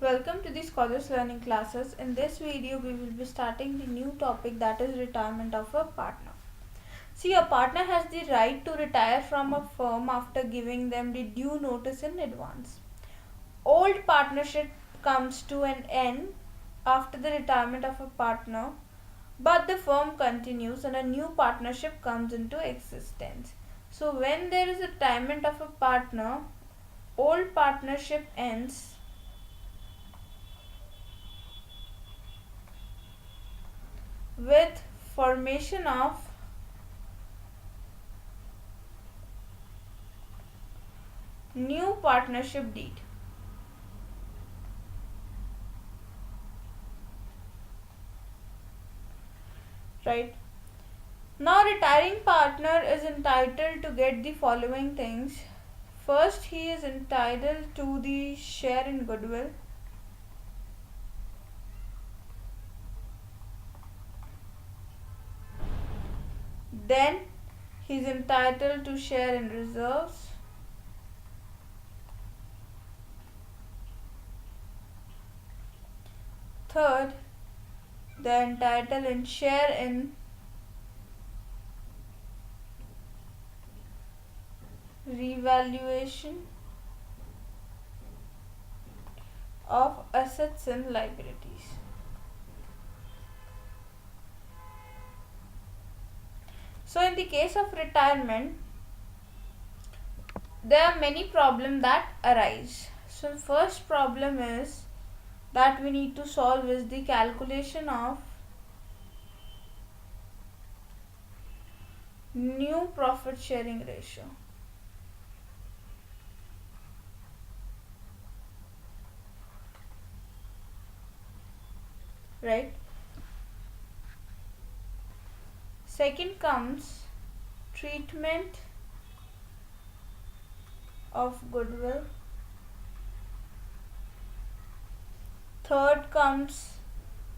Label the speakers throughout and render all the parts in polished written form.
Speaker 1: Welcome to the Scholars Learning classes. In this video, we will be starting the new topic, that is retirement of a partner. See, a partner has the right to retire from a firm after giving them the due notice in advance. Old partnership comes to an end after the retirement of a partner, but the firm continues and a new partnership comes into existence. So when there is a retirement of a partner, old partnership ends with formation of new partnership deed. Right? Now retiring partner is entitled to get the following things. First, he is entitled to the share in goodwill. Then he is entitled to share in reserves. Third, they are entitled in share in revaluation of assets and liabilities. So in the case of retirement, there are many problems that arise. So first problem is that we need to solve is the calculation of new profit sharing ratio. Right? Second comes treatment of goodwill. Third comes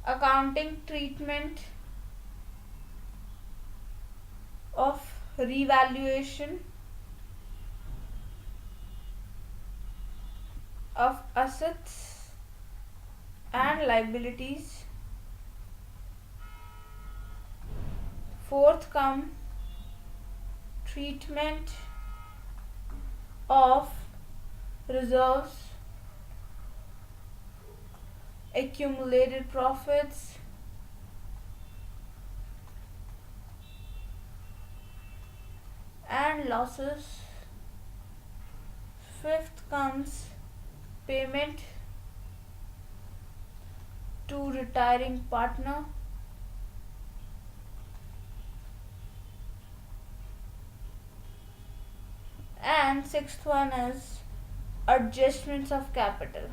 Speaker 1: accounting treatment of revaluation of assets and liabilities. Fourth come treatment of reserves, accumulated profits, and losses. Fifth comes payment to retiring partner. And sixth one is adjustments of capitals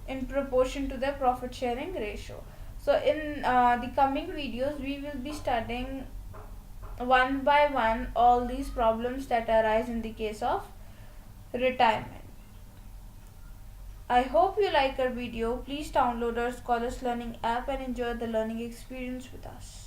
Speaker 1: in proportion to the profit sharing ratio. So in the coming videos, we will be studying one by one all these problems that arise in the case of retirement. I hope you like our video. Please download our Scholars Learning app and enjoy the learning experience with us.